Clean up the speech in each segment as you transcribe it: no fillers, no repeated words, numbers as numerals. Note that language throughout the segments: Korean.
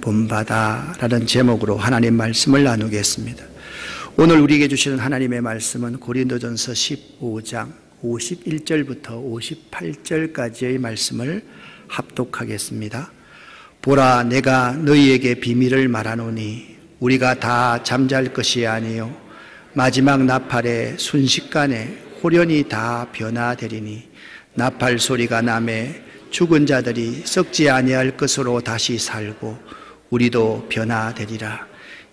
본받아라는 제목으로 하나님 말씀을 나누겠습니다. 오늘 우리에게 주시는 하나님의 말씀은 고린도전서 15장 51절부터 58절까지의 말씀을 합독하겠습니다. 보라, 내가 너희에게 비밀을 말하노니 우리가 다 잠잘 것이 아니요 마지막 나팔의 순식간에 호련히 다 변화되리니 나팔 소리가 나매 죽은 자들이 썩지 아니할 것으로 다시 살고 우리도 변화되리라.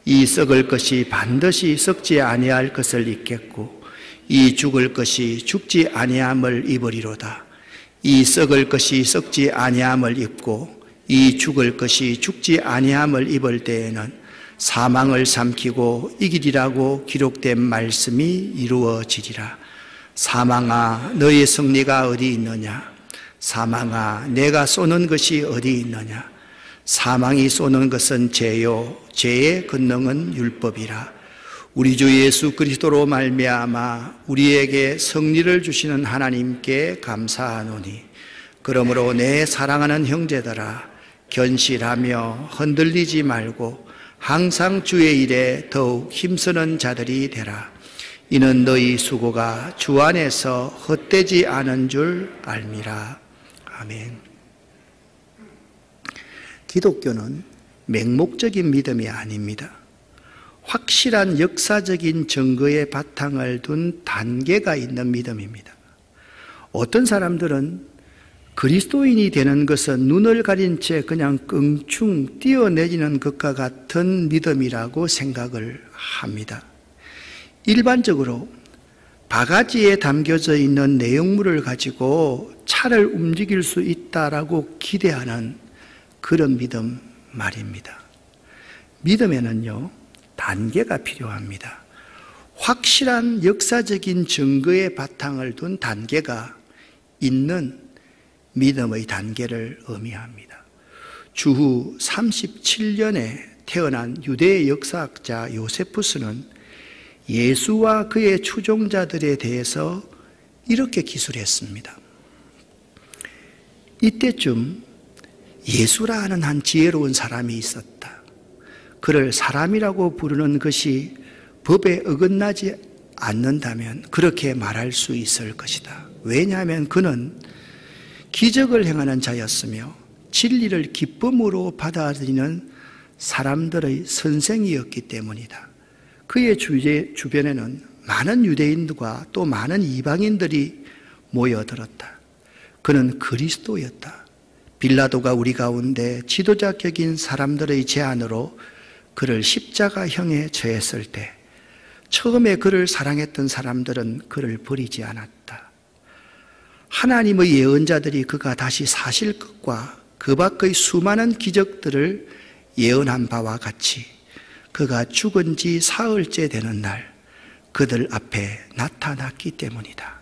이 썩을 것이 반드시 썩지 아니할 것을 입겠고 이 죽을 것이 죽지 아니함을 입으리로다. 이 썩을 것이 썩지 아니함을 입고 이 죽을 것이 죽지 아니함을 입을 때에는 사망을 삼키고 이기리라고 기록된 말씀이 이루어지리라. 사망아, 너의 승리가 어디 있느냐? 사망아, 내가 쏘는 것이 어디 있느냐? 사망이 쏘는 것은 죄요, 죄의 권능은 율법이라. 우리 주 예수 그리스도로 말미암아 우리에게 승리를 주시는 하나님께 감사하노니, 그러므로 내 사랑하는 형제들아, 견실하며 흔들리지 말고 항상 주의 일에 더욱 힘쓰는 자들이 되라. 이는 너희 수고가 주 안에서 헛되지 않은 줄 알미라. 아멘. 기독교는 맹목적인 믿음이 아닙니다. 확실한 역사적인 증거의 바탕을 둔 단계가 있는 믿음입니다. 어떤 사람들은 그리스도인이 되는 것은 눈을 가린 채 그냥 껑충 뛰어내리는 것과 같은 믿음이라고 생각을 합니다. 일반적으로 바가지에 담겨져 있는 내용물을 가지고 차를 움직일 수 있다라고 기대하는 그런 믿음 말입니다. 믿음에는요, 단계가 필요합니다. 확실한 역사적인 증거의 바탕을 둔 단계가 있는 믿음의 단계를 의미합니다. 주후 37년에 태어난 유대 역사학자 요세푸스는 예수와 그의 추종자들에 대해서 이렇게 기술했습니다. 이때쯤 예수라 하는 한 지혜로운 사람이 있었다. 그를 사람이라고 부르는 것이 법에 어긋나지 않는다면 그렇게 말할 수 있을 것이다. 왜냐하면 그는 기적을 행하는 자였으며 진리를 기쁨으로 받아들이는 사람들의 선생이었기 때문이다. 그의 주변에는 많은 유대인들과 또 많은 이방인들이 모여들었다. 그는 그리스도였다. 빌라도가 우리 가운데 지도자격인 사람들의 제안으로 그를 십자가형에 처했을 때 처음에 그를 사랑했던 사람들은 그를 버리지 않았다. 하나님의 예언자들이 그가 다시 사실 것과 그 밖의 수많은 기적들을 예언한 바와 같이 그가 죽은 지 사흘째 되는 날 그들 앞에 나타났기 때문이다.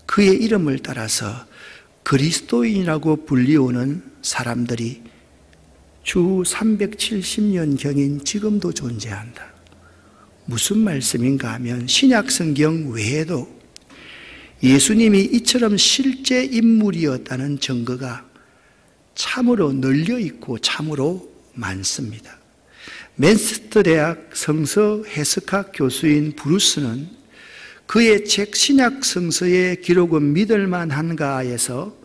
그의 이름을 따라서 그리스도인이라고 불리우는 사람들이 주 370년경인 지금도 존재한다. 무슨 말씀인가 하면 신약 성경 외에도 예수님이 이처럼 실제 인물이었다는 증거가 참으로 널려 있고 참으로 많습니다. 맨체스터 대학 성서 해석학 교수인 브루스는 그의 책 신약 성서의 기록은 믿을만한가에서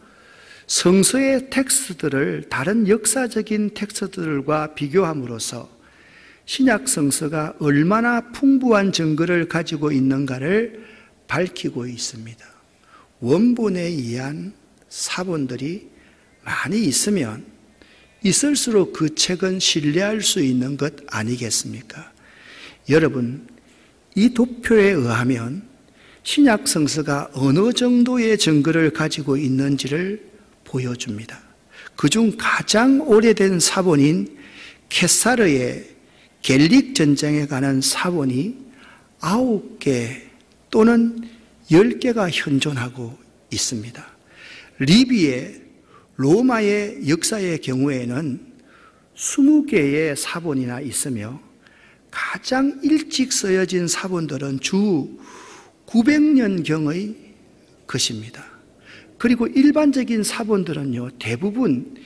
성서의 텍스트들을 다른 역사적인 텍스트들과 비교함으로써 신약 성서가 얼마나 풍부한 증거를 가지고 있는가를 밝히고 있습니다. 원본에 의한 사본들이 많이 있으면 있을수록 그 책은 신뢰할 수 있는 것 아니겠습니까? 여러분, 이 도표에 의하면 신약 성서가 어느 정도의 증거를 가지고 있는지를 보여줍니다. 그중 가장 오래된 사본인 케사르의 갤릭 전쟁에 관한 사본이 9개 또는 10개가 현존하고 있습니다. 리비의 로마의 역사의 경우에는 20개의 사본이나 있으며 가장 일찍 쓰여진 사본들은 주 900년경의 것입니다. 그리고 일반적인 사본들은요, 대부분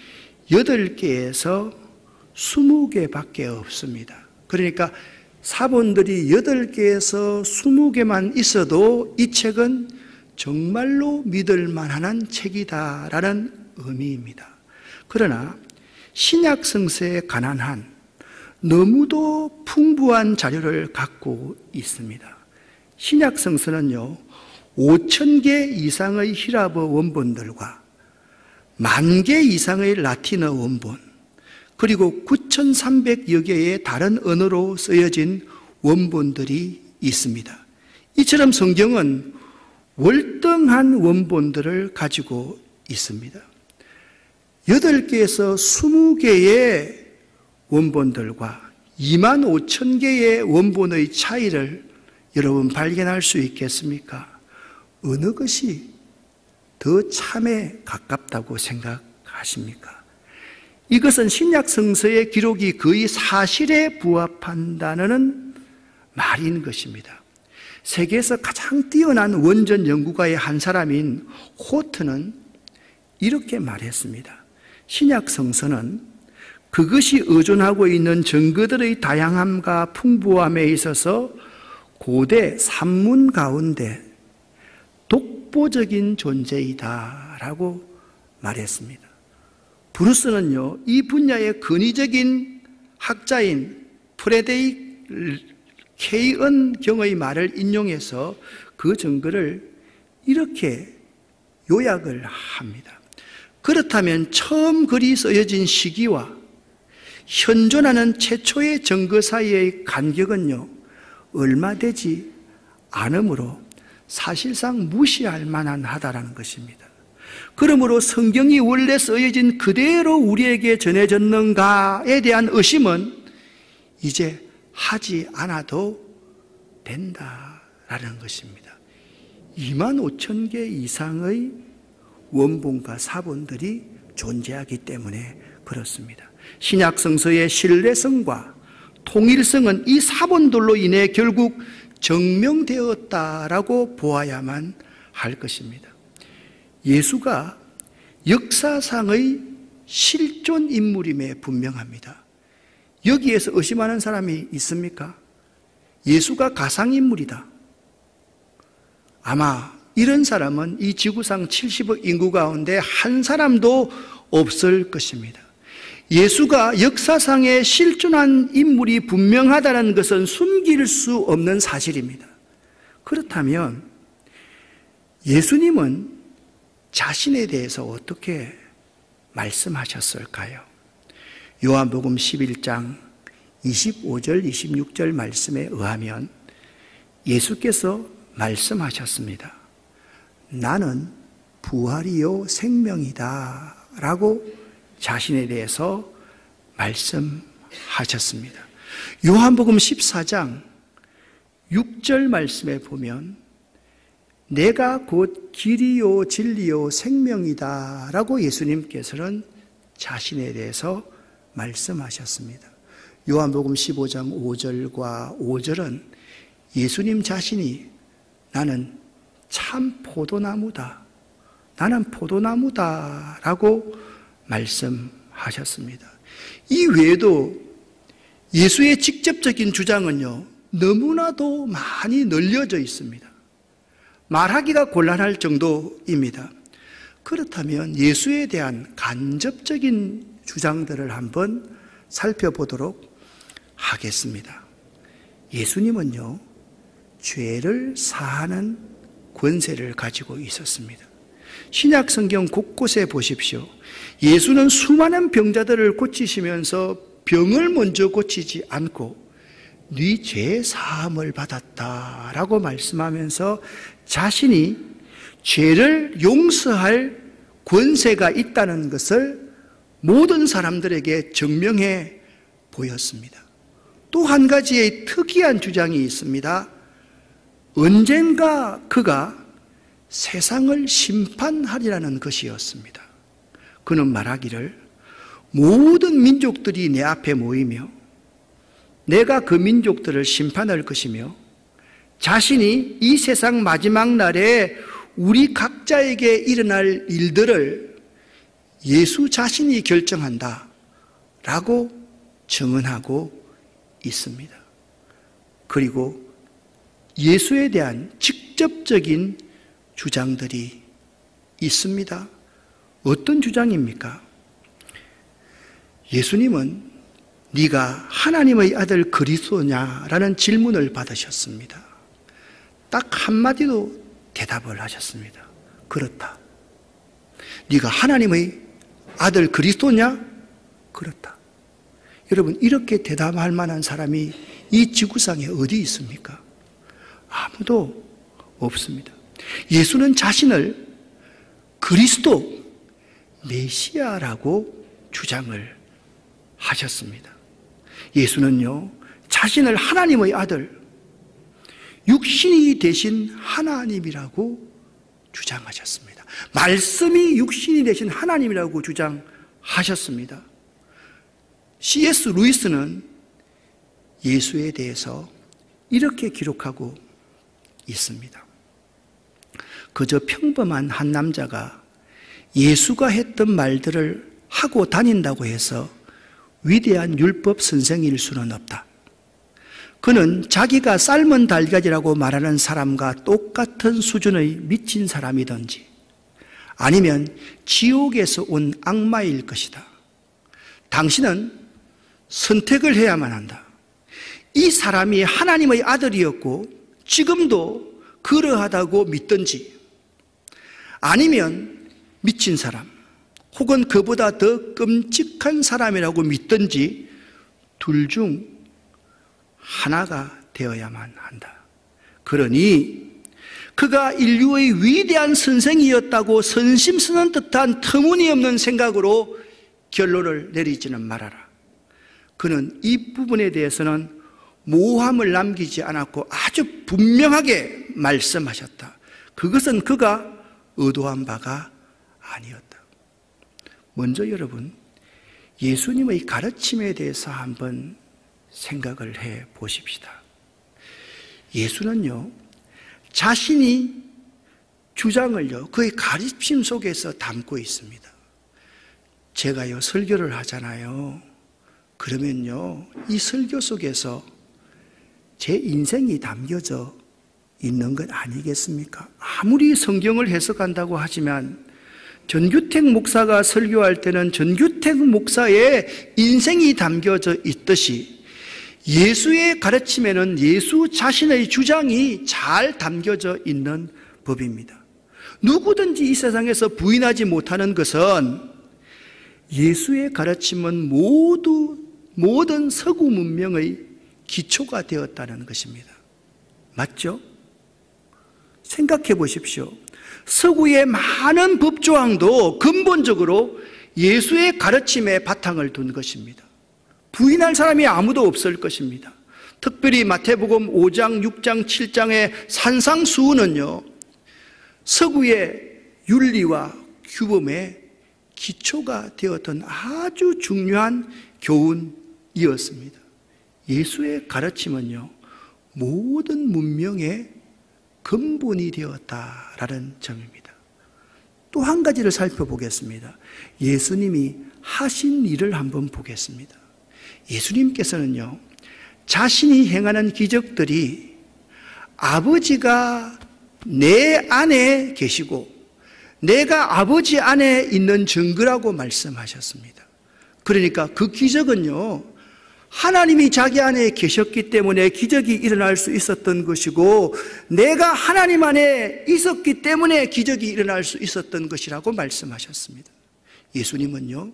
8개에서 20개밖에 없습니다. 그러니까 사본들이 8개에서 20개만 있어도 이 책은 정말로 믿을 만한 책이다라는 의미입니다. 그러나 신약 성서에 관한 한 너무도 풍부한 자료를 갖고 있습니다. 신약 성서는요, 5,000개 이상의 히라버 원본들과 10,000개 이상의 라틴어 원본, 그리고 9,300여 개의 다른 언어로 쓰여진 원본들이 있습니다. 이처럼 성경은 월등한 원본들을 가지고 있습니다. 8개에서 20개의 원본들과 25,000개의 원본의 차이를 여러분 발견할 수 있겠습니까? 어느 것이 더 참에 가깝다고 생각하십니까? 이것은 신약 성서의 기록이 거의 사실에 부합한다는 말인 것입니다. 세계에서 가장 뛰어난 원전 연구가의 한 사람인 호트는 이렇게 말했습니다. 신약 성서는 그것이 의존하고 있는 증거들의 다양함과 풍부함에 있어서 고대 산문 가운데 독보적인 존재이다라고 말했습니다. 브루스는요, 이 분야의 근위적인 학자인 프레데릭 케이언 경의 말을 인용해서 그 증거를 이렇게 요약을 합니다. 그렇다면 처음 글이 쓰여진 시기와 현존하는 최초의 증거 사이의 간격은요, 얼마 되지 않으므로 사실상 무시할 만하다라는 것입니다. 그러므로 성경이 원래 쓰여진 그대로 우리에게 전해졌는가에 대한 의심은 이제 하지 않아도 된다라는 것입니다. 25,000개 이상의 원본과 사본들이 존재하기 때문에 그렇습니다. 신약 성서의 신뢰성과 통일성은 이 사본들로 인해 결국 증명되었다라고 보아야만 할 것입니다. 예수가 역사상의 실존 인물임에 분명합니다. 여기에서 의심하는 사람이 있습니까? 예수가 가상인물이다. 아마 이런 사람은 이 지구상 70억 인구 가운데 한 사람도 없을 것입니다. 예수가 역사상에 실존한 인물이 분명하다는 것은 숨길 수 없는 사실입니다. 그렇다면 예수님은 자신에 대해서 어떻게 말씀하셨을까요? 요한복음 11장 25절 26절 말씀에 의하면 예수께서 말씀하셨습니다. 나는 부활이요 생명이다 라고 자신에 대해서 말씀하셨습니다. 요한복음 14장 6절 말씀에 보면 내가 곧 길이요 진리요 생명이다 라고 예수님께서는 자신에 대해서 말씀하셨습니다. 요한복음 15장 5절과 5절은 예수님 자신이 나는 참 포도나무다, 나는 포도나무다 라고 말씀하셨습니다. 이 외에도 예수의 직접적인 주장은요, 너무나도 많이 널려져 있습니다. 말하기가 곤란할 정도입니다. 그렇다면 예수에 대한 간접적인 주장들을 한번 살펴보도록 하겠습니다. 예수님은요, 죄를 사하는 권세를 가지고 있었습니다. 신약 성경 곳곳에 보십시오. 예수는 수많은 병자들을 고치시면서 병을 먼저 고치지 않고 네 죄 사함을 받았다라고 말씀하면서 자신이 죄를 용서할 권세가 있다는 것을 모든 사람들에게 증명해 보였습니다. 또 한 가지의 특이한 주장이 있습니다. 언젠가 그가 세상을 심판하리라는 것이었습니다. 그는 말하기를 모든 민족들이 내 앞에 모이며 내가 그 민족들을 심판할 것이며 자신이 이 세상 마지막 날에 우리 각자에게 일어날 일들을 예수 자신이 결정한다 라고 증언하고 있습니다. 그리고 예수에 대한 직접적인 주장들이 있습니다. 어떤 주장입니까? 예수님은 네가 하나님의 아들 그리스도냐라는 질문을 받으셨습니다. 딱 한마디로 대답을 하셨습니다. 그렇다. 네가 하나님의 아들 그리스도냐? 그렇다. 여러분, 이렇게 대답할 만한 사람이 이 지구상에 어디 있습니까? 아무도 없습니다. 예수는 자신을 그리스도, 메시아라고 주장을 하셨습니다. 예수는요, 자신을 하나님의 아들, 육신이 되신 하나님이라고 주장하셨습니다. 말씀이 육신이 되신 하나님이라고 주장하셨습니다. C.S. 루이스는 예수에 대해서 이렇게 기록하고 있습니다. 그저 평범한 한 남자가 예수가 했던 말들을 하고 다닌다고 해서 위대한 율법 선생일 수는 없다. 그는 자기가 삶은 달걀이라고 말하는 사람과 똑같은 수준의 미친 사람이든지 아니면 지옥에서 온 악마일 것이다. 당신은 선택을 해야만 한다. 이 사람이 하나님의 아들이었고 지금도 그러하다고 믿든지 아니면 미친 사람 혹은 그보다 더 끔찍한 사람이라고 믿든지 둘 중 하나가 되어야만 한다. 그러니 그가 인류의 위대한 선생이었다고 선심 쓰는 듯한 터무니없는 생각으로 결론을 내리지는 말아라. 그는 이 부분에 대해서는 모함을 남기지 않았고 아주 분명하게 말씀하셨다. 그것은 그가 의도한 바가 아니었다. 먼저 여러분, 예수님의 가르침에 대해서 한번 생각을 해 보십시다. 예수는요, 자신이 주장을요, 그의 가르침 속에서 담고 있습니다. 제가요, 설교를 하잖아요. 그러면요, 이 설교 속에서 제 인생이 담겨져 있는 것 아니겠습니까? 아무리 성경을 해석한다고 하지만 전규택 목사가 설교할 때는 전규택 목사의 인생이 담겨져 있듯이 예수의 가르침에는 예수 자신의 주장이 잘 담겨져 있는 법입니다. 누구든지 이 세상에서 부인하지 못하는 것은 예수의 가르침은 모든 서구 문명의 기초가 되었다는 것입니다. 맞죠? 생각해 보십시오. 서구의 많은 법조항도 근본적으로 예수의 가르침에 바탕을 둔 것입니다. 부인할 사람이 아무도 없을 것입니다. 특별히 마태복음 5장, 6장, 7장의 산상수훈은요, 서구의 윤리와 규범의 기초가 되었던 아주 중요한 교훈이었습니다. 예수의 가르침은요, 모든 문명의 근본이 되었다라는 점입니다. 또 한 가지를 살펴보겠습니다. 예수님이 하신 일을 한번 보겠습니다. 예수님께서는요, 자신이 행하는 기적들이 아버지가 내 안에 계시고 내가 아버지 안에 있는 증거라고 말씀하셨습니다. 그러니까 그 기적은요, 하나님이 자기 안에 계셨기 때문에 기적이 일어날 수 있었던 것이고 내가 하나님 안에 있었기 때문에 기적이 일어날 수 있었던 것이라고 말씀하셨습니다. 예수님은요,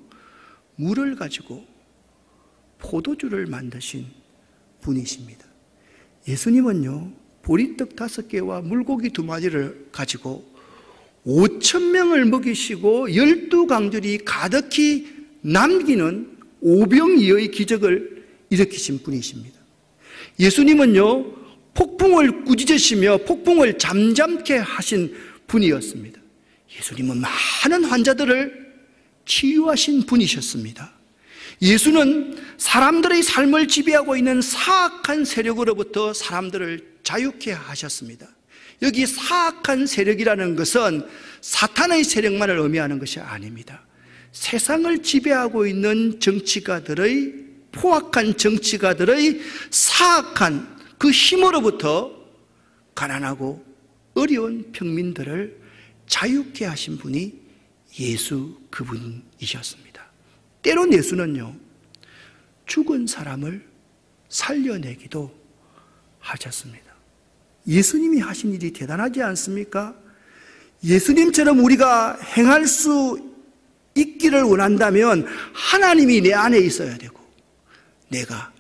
물을 가지고 포도주를 만드신 분이십니다. 예수님은요, 보리떡 5개와 물고기 2마리를 가지고 5,000명을 먹이시고 12강들이 가득히 남기는 오병이어의 기적을 일으키신 분이십니다. 예수님은요, 폭풍을 꾸짖으시며 폭풍을 잠잠케 하신 분이었습니다. 예수님은 많은 환자들을 치유하신 분이셨습니다. 예수는 사람들의 삶을 지배하고 있는 사악한 세력으로부터 사람들을 자유케 하셨습니다. 여기 사악한 세력이라는 것은 사탄의 세력만을 의미하는 것이 아닙니다. 세상을 지배하고 있는 정치가들의 포악한 정치가들의 사악한 그 힘으로부터 가난하고 어려운 평민들을 자유케 하신 분이 예수 그분이셨습니다. 때론 예수는요, 죽은 사람을 살려내기도 하셨습니다. 예수님이 하신 일이 대단하지 않습니까? 예수님처럼 우리가 행할 수 있기를 원한다면 하나님이 내 안에 있어야 되고, 내가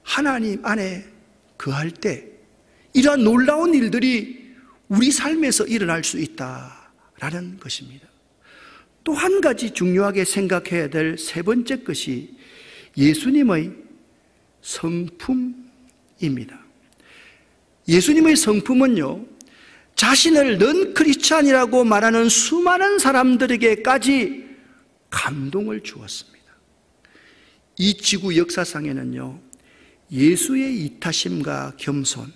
하나님 안에 거할 때 이러한 놀라운 일들이 우리 삶에서 일어날 수 있다라는 것입니다. 또 한 가지 중요하게 생각해야 될 세 번째 것이 예수님의 성품입니다. 예수님의 성품은요, 자신을 넌 크리스찬이라고 말하는 수많은 사람들에게까지 감동을 주었습니다. 이 지구 역사상에는요, 예수의 이타심과 겸손,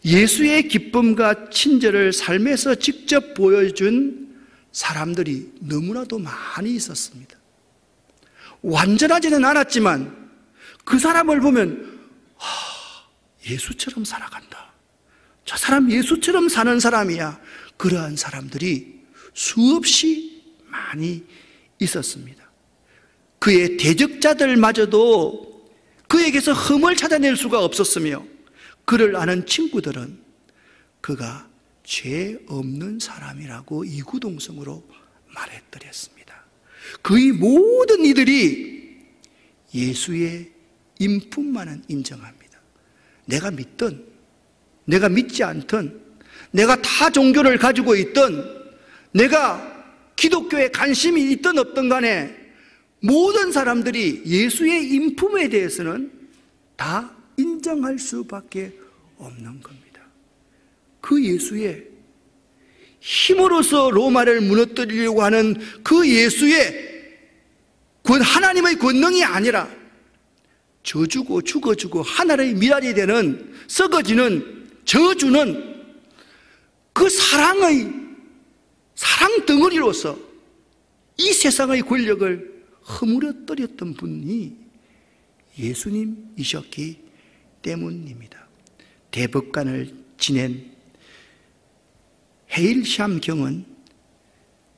예수의 기쁨과 친절을 삶에서 직접 보여준 사람들이 너무나도 많이 있었습니다. 완전하지는 않았지만 그 사람을 보면 예수처럼 살아간다, 저 사람 예수처럼 사는 사람이야, 그러한 사람들이 수없이 많이 있었습니다. 그의 대적자들마저도 그에게서 흠을 찾아낼 수가 없었으며, 그를 아는 친구들은 그가 죄 없는 사람이라고 이구동성으로 말해드렸습니다. 그의 모든 이들이 예수의 인품만은 인정합니다. 내가 믿든 내가 믿지 않든, 내가 타 종교를 가지고 있든, 내가 기독교에 관심이 있든 없든 간에 모든 사람들이 예수의 인품에 대해서는 다 인정할 수밖에 없는 겁니다. 그 예수의 힘으로서 로마를 무너뜨리려고 하는 그 예수의 하나님의 권능이 아니라 져주고 죽어주고 하늘의 미랄이 되는 썩어지는 저주는 그 사랑의 사랑 덩어리로서 이 세상의 권력을 허물어뜨렸던 분이 예수님이셨기 때문입니다. 대법관을 지낸 헤일샴 경은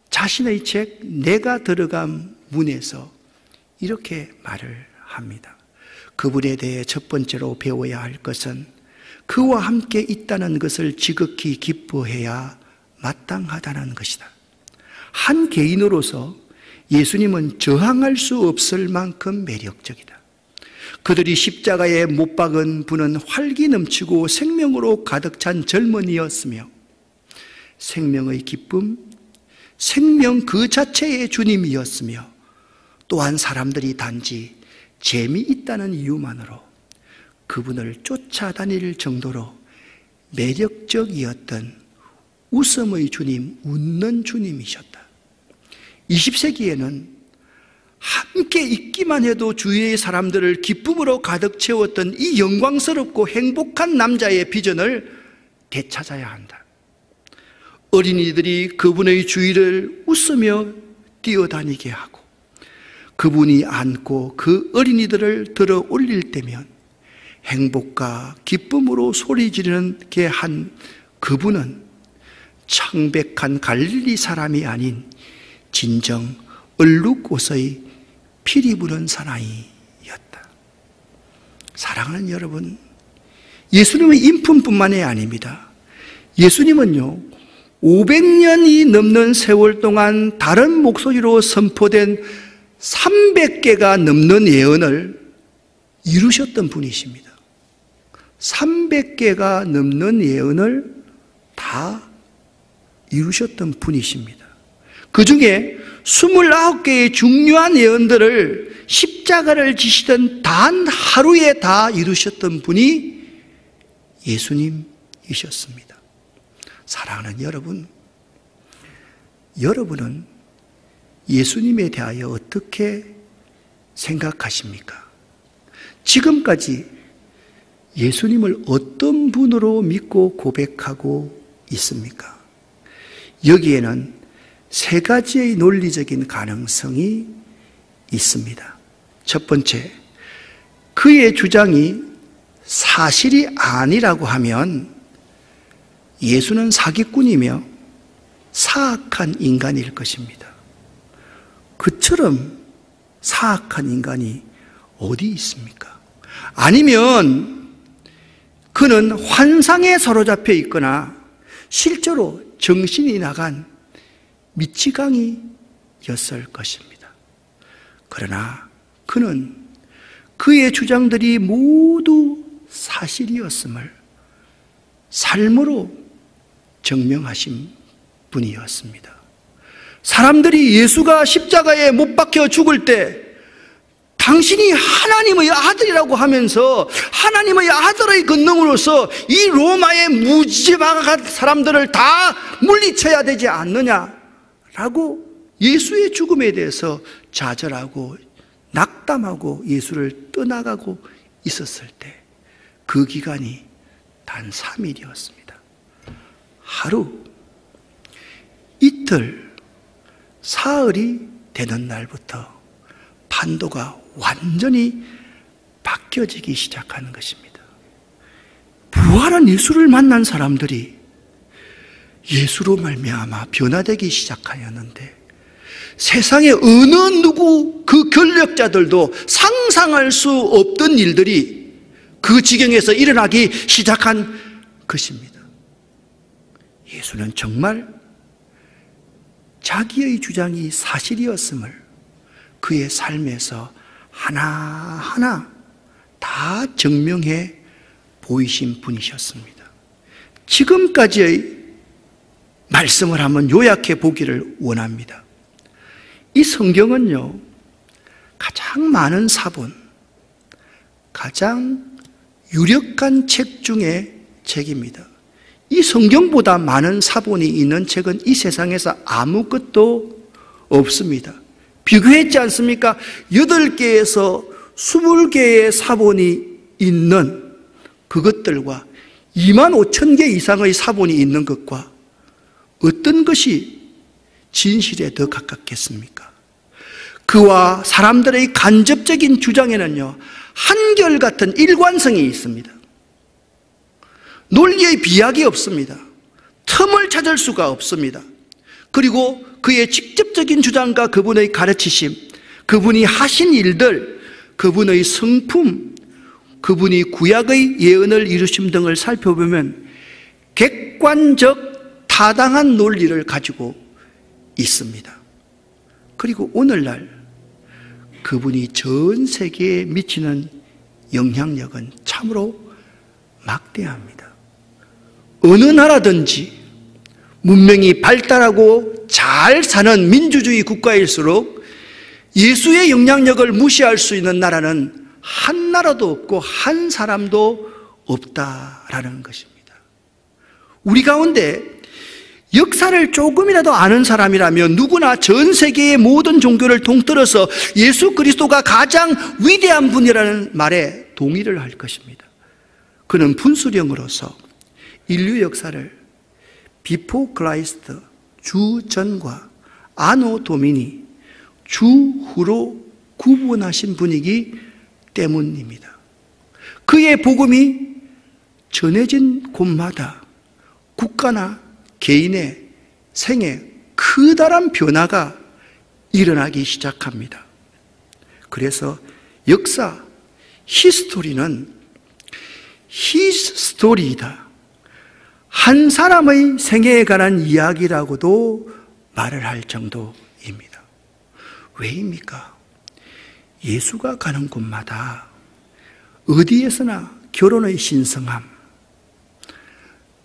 자신의 책 내가 들어간 문에서 이렇게 말을 합니다. 그분에 대해 첫 번째로 배워야 할 것은 그와 함께 있다는 것을 지극히 기뻐해야 마땅하다는 것이다. 한 개인으로서 예수님은 저항할 수 없을 만큼 매력적이다. 그들이 십자가에 못 박은 분은 활기 넘치고 생명으로 가득 찬 젊은이였으며 생명의 기쁨, 생명 그 자체의 주님이었으며, 또한 사람들이 단지 재미있다는 이유만으로 그분을 쫓아다닐 정도로 매력적이었던 웃음의 주님, 웃는 주님이셨다. 20세기에는 함께 있기만 해도 주위의 사람들을 기쁨으로 가득 채웠던 이 영광스럽고 행복한 남자의 비전을 되찾아야 한다. 어린이들이 그분의 주위를 웃으며 뛰어다니게 하고 그분이 안고 그 어린이들을 들어 올릴 때면 행복과 기쁨으로 소리 지르게 한 그분은 창백한 갈릴리 사람이 아닌 진정 얼룩옷의 피리 부는 사나이였다. 사랑하는 여러분, 예수님의 인품뿐만이 아닙니다. 예수님은요, 500년이 넘는 세월 동안 다른 목소리로 선포된 300개가 넘는 예언을 이루셨던 분이십니다. 300개가 넘는 예언을 다 이루셨던 분이십니다. 그 중에 29개의 중요한 예언들을 십자가를 지시던 단 하루에 다 이루셨던 분이 예수님이셨습니다. 사랑하는 여러분, 여러분은 예수님에 대하여 어떻게 생각하십니까? 지금까지 예수님을 어떤 분으로 믿고 고백하고 있습니까? 여기에는 세 가지의 논리적인 가능성이 있습니다. 첫 번째, 그의 주장이 사실이 아니라고 하면 예수는 사기꾼이며 사악한 인간일 것입니다. 그처럼 사악한 인간이 어디 있습니까? 아니면 그는 환상에 사로잡혀 있거나 실제로 정신이 나간 미치광이였을 것입니다. 그러나 그는 그의 주장들이 모두 사실이었음을 삶으로 증명하신 분이었습니다. 사람들이 예수가 십자가에 못 박혀 죽을 때 당신이 하나님의 아들이라고 하면서 하나님의 아들의 권능으로서 이 로마의 무지막한 사람들을 다 물리쳐야 되지 않느냐라고 예수의 죽음에 대해서 좌절하고 낙담하고 예수를 떠나가고 있었을 때 그 기간이 단 3일이었습니다. 하루, 이틀, 사흘이 되는 날부터 판도가 완전히 바뀌어지기 시작하는 것입니다. 부활한 예수를 만난 사람들이 예수로 말미암아 변화되기 시작하였는데 세상에 어느 누구 그 권력자들도 상상할 수 없던 일들이 그 지경에서 일어나기 시작한 것입니다. 예수는 정말 자기의 주장이 사실이었음을 그의 삶에서 하나하나 다 증명해 보이신 분이셨습니다. 지금까지의 말씀을 한번 요약해 보기를 원합니다. 이 성경은요, 가장 많은 사본, 가장 유력한 책 중에 책입니다. 이 성경보다 많은 사본이 있는 책은 이 세상에서 아무것도 없습니다. 비교했지 않습니까? 8개에서 20개의 사본이 있는 그것들과 25,000개 이상의 사본이 있는 것과 어떤 것이 진실에 더 가깝겠습니까? 그와 사람들의 간접적인 주장에는요, 한결같은 일관성이 있습니다. 논리의 비약이 없습니다. 틈을 찾을 수가 없습니다. 그리고 그의 직접적인 주장과 그분의 가르치심, 그분이 하신 일들, 그분의 성품, 그분이 구약의 예언을 이루심 등을 살펴보면 객관적 타당한 논리를 가지고 있습니다. 그리고 오늘날 그분이 전 세계에 미치는 영향력은 참으로 막대합니다. 어느 나라든지 문명이 발달하고 잘 사는 민주주의 국가일수록 예수의 영향력을 무시할 수 있는 나라는 한 나라도 없고 한 사람도 없다라는 것입니다. 우리 가운데 역사를 조금이라도 아는 사람이라면 누구나 전 세계의 모든 종교를 통틀어서 예수 그리스도가 가장 위대한 분이라는 말에 동의를 할 것입니다. 그는 분수령으로서 인류 역사를 비포 크라이스트, 주 전과 아노 도미니, 주 후로 구분하신 분이기 때문입니다. 그의 복음이 전해진 곳마다 국가나 개인의 생에 커다란 변화가 일어나기 시작합니다. 그래서 역사, 히스토리는 히스토리이다. 한 사람의 생애에 관한 이야기라고도 말을 할 정도입니다. 왜입니까? 예수가 가는 곳마다 어디에서나 결혼의 신성함,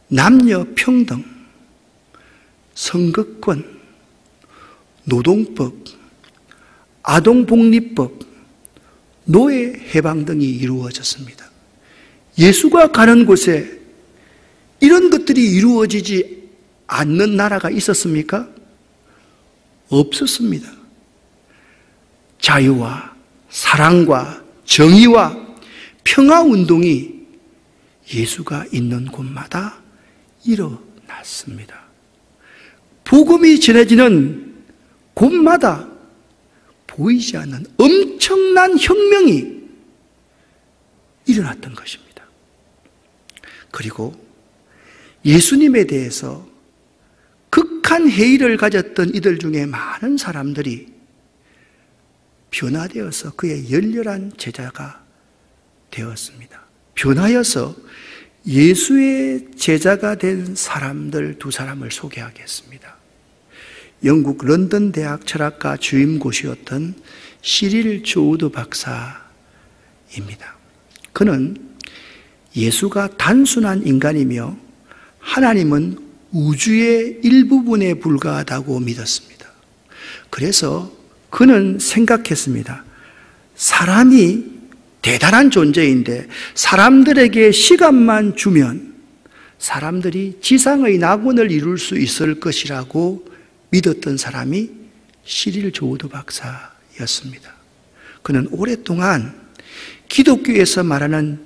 남녀 평등, 선거권, 노동법, 아동복리법, 노예 해방 등이 이루어졌습니다. 예수가 가는 곳에 이런 것들이 이루어지지 않는 나라가 있었습니까? 없었습니다. 자유와 사랑과 정의와 평화운동이 예수가 있는 곳마다 일어났습니다. 복음이 전해지는 곳마다 보이지 않는 엄청난 혁명이 일어났던 것입니다. 그리고 예수님에 대해서 극한 회의를 가졌던 이들 중에 많은 사람들이 변화되어서 그의 열렬한 제자가 되었습니다. 변하여서 예수의 제자가 된 사람들 두 사람을 소개하겠습니다. 영국 런던 대학 철학과 주임고시였던 시릴 조우드 박사입니다. 그는 예수가 단순한 인간이며 하나님은 우주의 일부분에 불과하다고 믿었습니다. 그래서 그는 생각했습니다. 사람이 대단한 존재인데 사람들에게 시간만 주면 사람들이 지상의 낙원을 이룰 수 있을 것이라고 믿었던 사람이 시릴 조우드 박사였습니다. 그는 오랫동안 기독교에서 말하는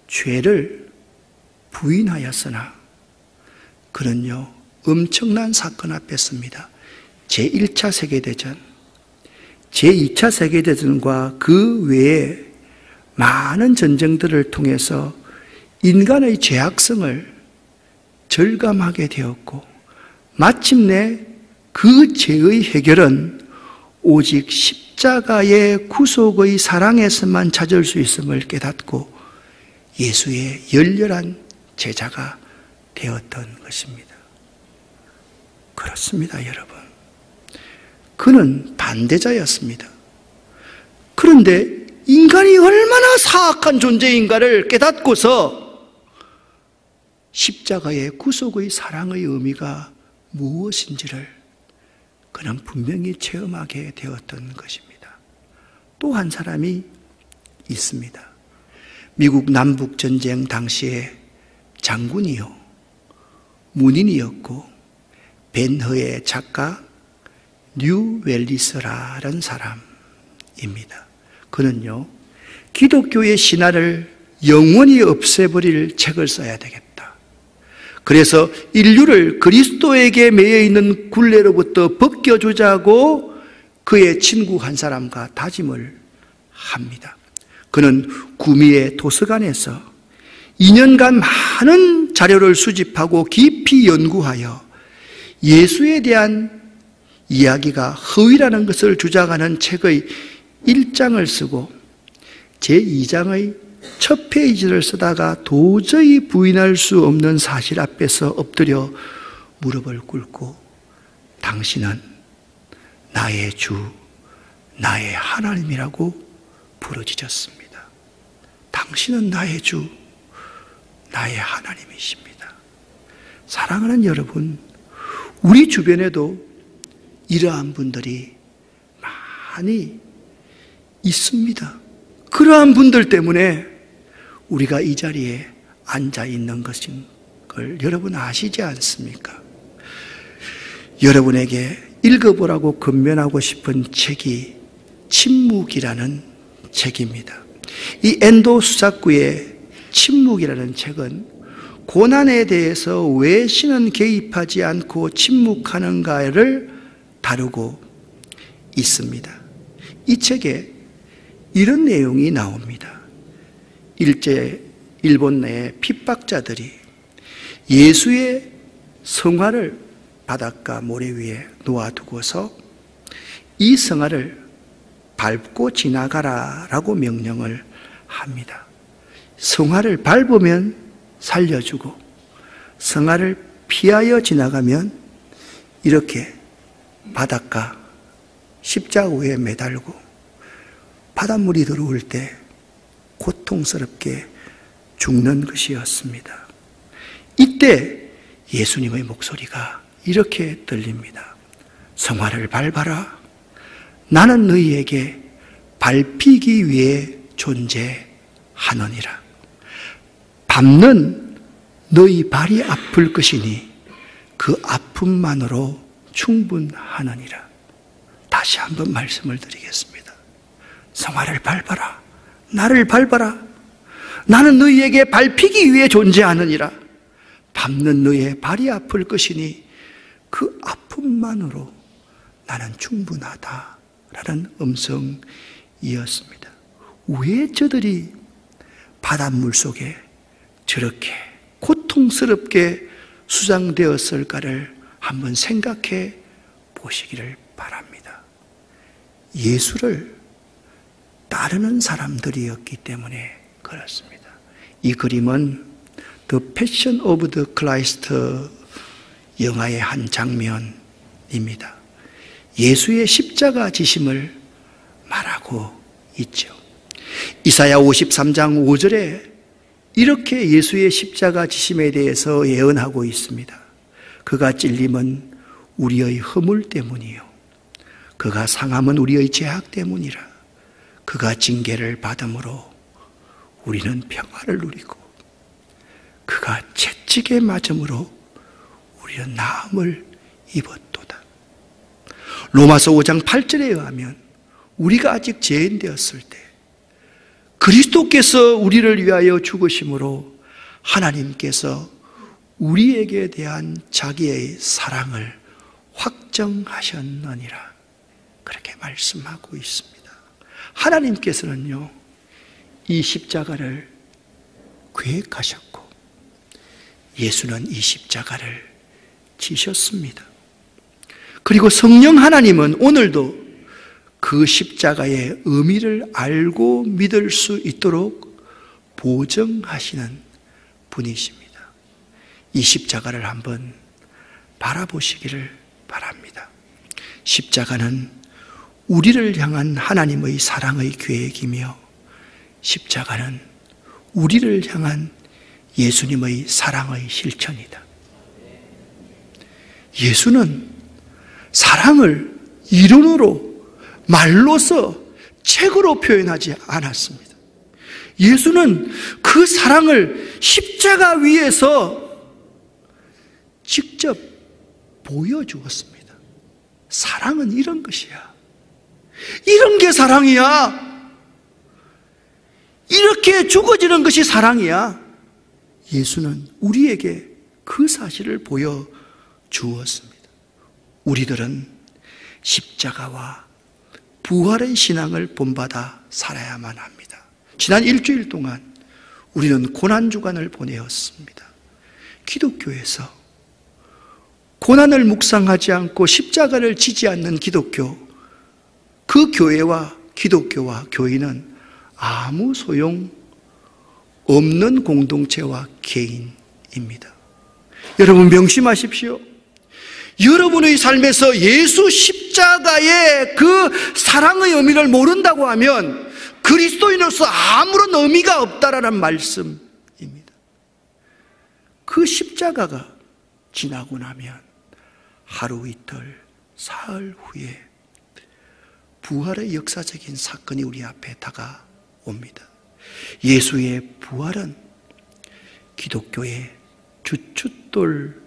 죄를 부인하였으나 그는요 엄청난 사건 앞에 섭니다. 제1차 세계대전, 제2차 세계대전과 그 외에 많은 전쟁들을 통해서 인간의 죄악성을 절감하게 되었고 마침내 그 죄의 해결은 오직 십자가의 구속의 사랑에서만 찾을 수 있음을 깨닫고 예수의 열렬한 제자가 되었던 것입니다. 그렇습니다, 여러분. 그는 반대자였습니다. 그런데 인간이 얼마나 사악한 존재인가를 깨닫고서 십자가의 구속의 사랑의 의미가 무엇인지를 그는 분명히 체험하게 되었던 것입니다. 또 한 사람이 있습니다. 미국 남북전쟁 당시에 장군이요 문인이었고 벤허의 작가 뉴 웰리스라는 사람입니다. 그는요 기독교의 신화를 영원히 없애버릴 책을 써야 되겠다. 그래서 인류를 그리스도에게 매여 있는 굴레로부터 벗겨주자고 그의 친구 한 사람과 다짐을 합니다. 그는 구미의 도서관에서 2년간 많은 자료를 수집하고 깊이 연구하여 예수에 대한 이야기가 허위라는 것을 주장하는 책의 1장을 쓰고 제2장의 첫 페이지를 쓰다가 도저히 부인할 수 없는 사실 앞에서 엎드려 무릎을 꿇고 당신은 나의 주, 나의 하나님이라고 부르짖었습니다. 당신은 나의 주, 나의 하나님이십니다. 사랑하는 여러분, 우리 주변에도 이러한 분들이 많이 있습니다. 그러한 분들 때문에 우리가 이 자리에 앉아 있는 것인 걸 여러분 아시지 않습니까? 여러분에게 읽어보라고 권면하고 싶은 책이 침묵이라는 책입니다. 이 엔도 수사쿠의 침묵이라는 책은 고난에 대해서 왜 신은 개입하지 않고 침묵하는가를 다루고 있습니다. 이 책에 이런 내용이 나옵니다. 일제 일본 내의 핍박자들이 예수의 성화를 바닷가 모래 위에 놓아두고서 이 성화를 밟고 지나가라라고 명령을 합니다. 성화를 밟으면 살려주고 성화를 피하여 지나가면 이렇게 바닷가 십자가 위에 매달고 바닷물이 들어올 때 고통스럽게 죽는 것이었습니다. 이때 예수님의 목소리가 이렇게 들립니다. 성화를 밟아라. 나는 너희에게 밟히기 위해 존재하느니라. 밟는 너희 발이 아플 것이니 그 아픔만으로 충분하느니라. 다시 한번 말씀을 드리겠습니다. 성화를 밟아라. 나를 밟아라. 나는 너희에게 밟히기 위해 존재하느니라. 밟는 너희의 발이 아플 것이니 그 아픔만으로 나는 충분하다라는 음성이었습니다. 왜 저들이 바닷물 속에 저렇게 고통스럽게 수장되었을까를 한번 생각해 보시기를 바랍니다. 예수를 따르는 사람들이었기 때문에 그렇습니다. 이 그림은 The Passion of the Christ 영화의 한 장면입니다. 예수의 십자가 지심을 말하고 있죠. 이사야 53장 5절에 이렇게 예수의 십자가 지심에 대해서 예언하고 있습니다. 그가 찔림은 우리의 허물 때문이요, 그가 상함은 우리의 죄악 때문이라. 그가 징계를 받음으로 우리는 평화를 누리고 그가 채찍에 맞음으로 우리는 나음을 입었도다. 로마서 5장 8절에 의하면 우리가 아직 죄인 되었을 때 그리스도께서 우리를 위하여 죽으심으로 하나님께서 우리에게 대한 자기의 사랑을 확정하셨느니라, 그렇게 말씀하고 있습니다. 하나님께서는요, 이 십자가를 계획하셨고 예수는 이 십자가를 지셨습니다. 그리고 성령 하나님은 오늘도 그 십자가의 의미를 알고 믿을 수 있도록 보증하시는 분이십니다. 이 십자가를 한번 바라보시기를 바랍니다. 십자가는 우리를 향한 하나님의 사랑의 계획이며 십자가는 우리를 향한 예수님의 사랑의 실천이다. 예수는 사랑을 이론으로, 말로서, 책으로 표현하지 않았습니다. 예수는 그 사랑을 십자가 위에서 직접 보여주었습니다. 사랑은 이런 것이야. 이런 게 사랑이야. 이렇게 죽어지는 것이 사랑이야. 예수는 우리에게 그 사실을 보여주었습니다. 우리들은 십자가와 부활의 신앙을 본받아 살아야만 합니다. 지난 일주일 동안 우리는 고난주간을 보내었습니다. 기독교에서 고난을 묵상하지 않고 십자가를 지지 않는 기독교, 그 교회와 기독교와 교인은 아무 소용 없는 공동체와 개인입니다. 여러분 명심하십시오. 여러분의 삶에서 예수 십자가의 그 사랑의 의미를 모른다고 하면 그리스도인으로서 아무런 의미가 없다라는 말씀입니다. 그 십자가가 지나고 나면 하루 이틀 사흘 후에 부활의 역사적인 사건이 우리 앞에 다가옵니다. 예수의 부활은 기독교의 주춧돌입니다.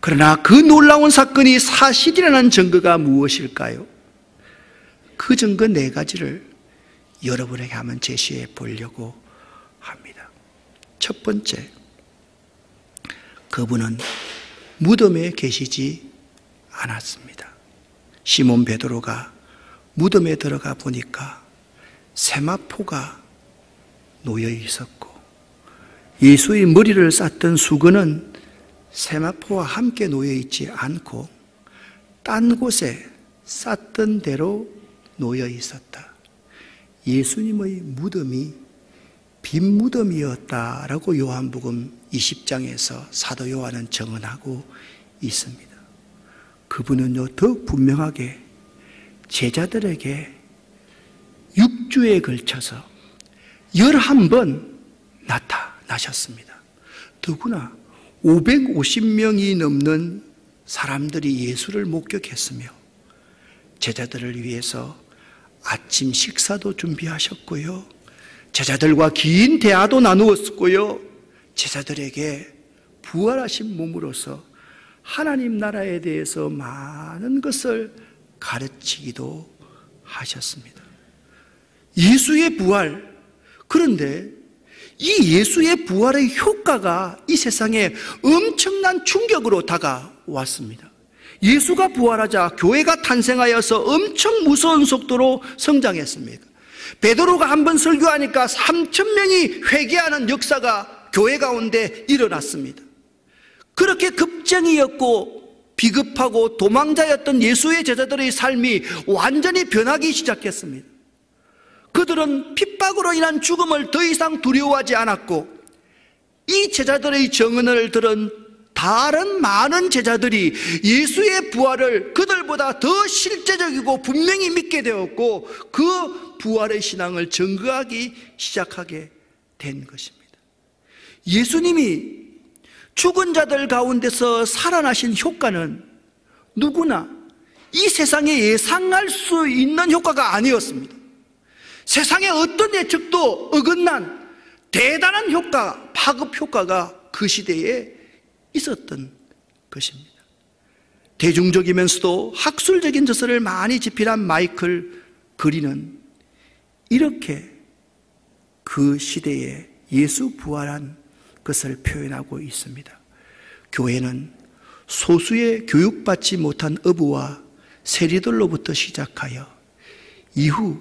그러나 그 놀라운 사건이 사실이라는 증거가 무엇일까요? 그 증거 4가지를 여러분에게 한번 제시해 보려고 합니다. 첫 번째, 그분은 무덤에 계시지 않았습니다. 시몬 베드로가 무덤에 들어가 보니까 세마포가 놓여 있었고 예수의 머리를 쌌던 수건은 세마포와 함께 놓여 있지 않고 딴 곳에 쌌던 대로 놓여 있었다. 예수님의 무덤이 빈 무덤이었다라고 요한복음 20장에서 사도 요한은 증언하고 있습니다. 그분은요, 더욱 분명하게 제자들에게 6주에 걸쳐서 11번 나타나셨습니다. 더구나 550명이 넘는 사람들이 예수를 목격했으며 제자들을 위해서 아침 식사도 준비하셨고요, 제자들과 긴 대화도 나누었고요, 제자들에게 부활하신 몸으로서 하나님 나라에 대해서 많은 것을 가르치기도 하셨습니다. 예수의 부활, 그런데 이 예수의 부활의 효과가 이 세상에 엄청난 충격으로 다가왔습니다. 예수가 부활하자 교회가 탄생하여서 엄청 무서운 속도로 성장했습니다. 베드로가 한번 설교하니까 3,000명이 회개하는 역사가 교회 가운데 일어났습니다. 그렇게 급쟁이였고 비급하고 도망자였던 예수의 제자들의 삶이 완전히 변하기 시작했습니다. 그들은 핍박으로 인한 죽음을 더 이상 두려워하지 않았고, 이 제자들의 증언을 들은 다른 많은 제자들이 예수의 부활을 그들보다 더 실제적이고 분명히 믿게 되었고, 그 부활의 신앙을 증거하기 시작하게 된 것입니다. 예수님이 죽은 자들 가운데서 살아나신 효과는 누구나 이 세상에 예상할 수 있는 효과가 아니었습니다. 세상의 어떤 예측도 어긋난 대단한 효과, 파급 효과가 그 시대에 있었던 것입니다. 대중적이면서도 학술적인 저서를 많이 집필한 마이클 그린은 이렇게 그 시대에 예수 부활한 것을 표현하고 있습니다. 교회는 소수의 교육받지 못한 어부와 세리들로부터 시작하여 이후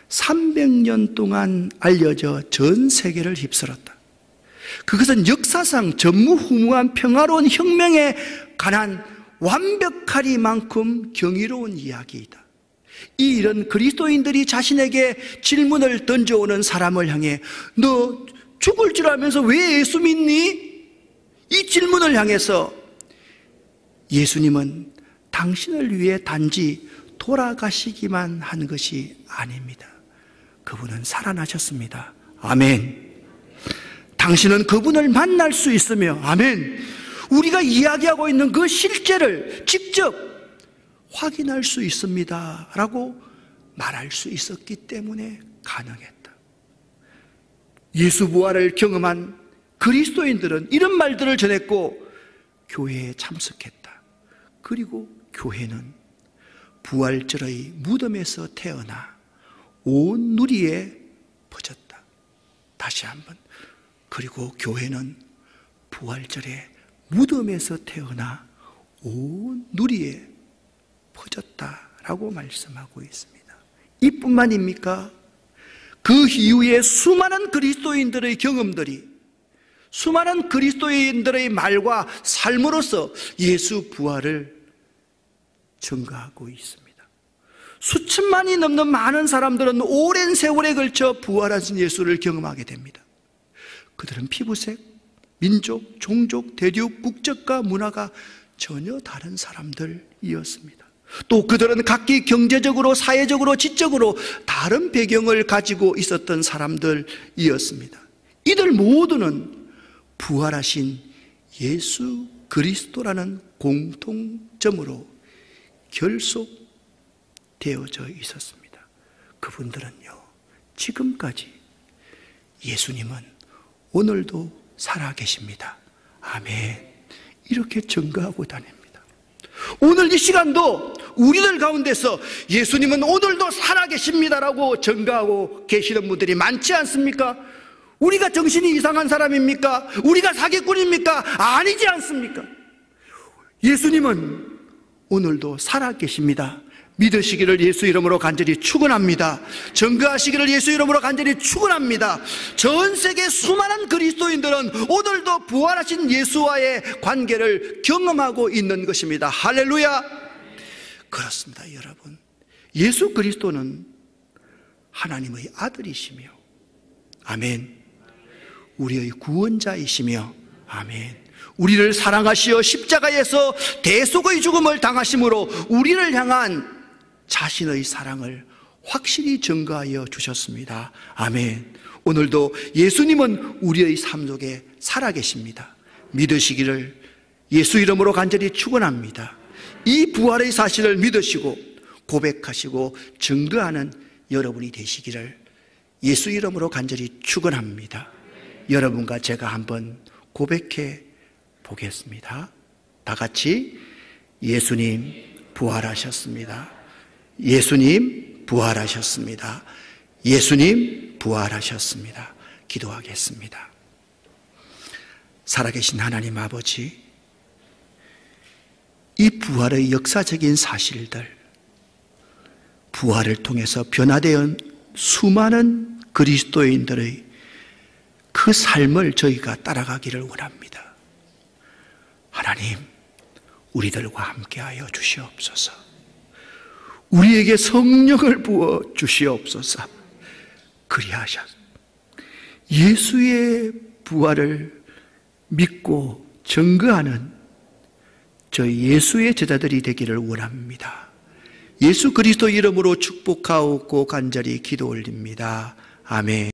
300년 동안 알려져 전 세계를 휩쓸었다. 그것은 역사상 전무후무한 평화로운 혁명에 관한 완벽하리만큼 경이로운 이야기이다. 이 일은 그리스도인들이 자신에게 질문을 던져오는 사람을 향해 너 죽을 줄 알면서 왜 예수 믿니? 이 질문을 향해서 예수님은 당신을 위해 단지 돌아가시기만 한 것이 아닙니다. 그분은 살아나셨습니다. 아멘. 당신은 그분을 만날 수 있으며, 아멘, 우리가 이야기하고 있는 그 실제를 직접 확인할 수 있습니다 라고 말할 수 있었기 때문에 가능했다. 예수 부활을 경험한 그리스도인들은 이런 말들을 전했고 교회에 참석했다. 그리고 교회는 부활절의 무덤에서 태어나 온 누리에 퍼졌다. 다시 한번, 그리고 교회는 부활절에 무덤에서 태어나 온 누리에 퍼졌다라고 말씀하고 있습니다. 이뿐만입니까? 그 이후에 수많은 그리스도인들의 경험들이, 수많은 그리스도인들의 말과 삶으로서 예수 부활을 증거하고 있습니다. 수천만이 넘는 많은 사람들은 오랜 세월에 걸쳐 부활하신 예수를 경험하게 됩니다. 그들은 피부색, 민족, 종족, 대륙, 국적과 문화가 전혀 다른 사람들이었습니다. 또 그들은 각기 경제적으로, 사회적으로, 지적으로 다른 배경을 가지고 있었던 사람들이었습니다. 이들 모두는 부활하신 예수 그리스도라는 공통점으로 결속되어져 있었습니다. 그분들은요, 지금까지 예수님은 오늘도 살아계십니다. 아멘. 이렇게 증거하고 다닙니다. 오늘 이 시간도 우리들 가운데서 예수님은 오늘도 살아계십니다라고 증거하고 계시는 분들이 많지 않습니까? 우리가 정신이 이상한 사람입니까? 우리가 사기꾼입니까? 아니지 않습니까? 예수님은 오늘도 살아계십니다. 믿으시기를 예수 이름으로 간절히 축원합니다. 증거하시기를 예수 이름으로 간절히 축원합니다. 전 세계 수많은 그리스도인들은 오늘도 부활하신 예수와의 관계를 경험하고 있는 것입니다. 할렐루야. 그렇습니다, 여러분. 예수 그리스도는 하나님의 아들이시며, 아멘, 우리의 구원자이시며, 아멘, 우리를 사랑하시어 십자가에서 대속의 죽음을 당하심으로 우리를 향한 자신의 사랑을 확실히 증거하여 주셨습니다. 아멘. 오늘도 예수님은 우리의 삶 속에 살아계십니다. 믿으시기를 예수 이름으로 간절히 축원합니다. 이 부활의 사실을 믿으시고 고백하시고 증거하는 여러분이 되시기를 예수 이름으로 간절히 축원합니다. 여러분과 제가 한번 고백해 보겠습니다. 다 같이 예수님 부활하셨습니다. 예수님 부활하셨습니다. 예수님 부활하셨습니다. 기도하겠습니다. 살아계신 하나님 아버지, 이 부활의 역사적인 사실들, 부활을 통해서 변화된 수많은 그리스도인들의 그 삶을 저희가 따라가기를 원합니다. 하나님, 우리들과 함께하여 주시옵소서. 우리에게 성령을 부어 주시옵소서. 그리하셔 예수의 부활을 믿고 증거하는 저희 예수의 제자들이 되기를 원합니다. 예수 그리스도 이름으로 축복하옵고 간절히 기도 올립니다. 아멘.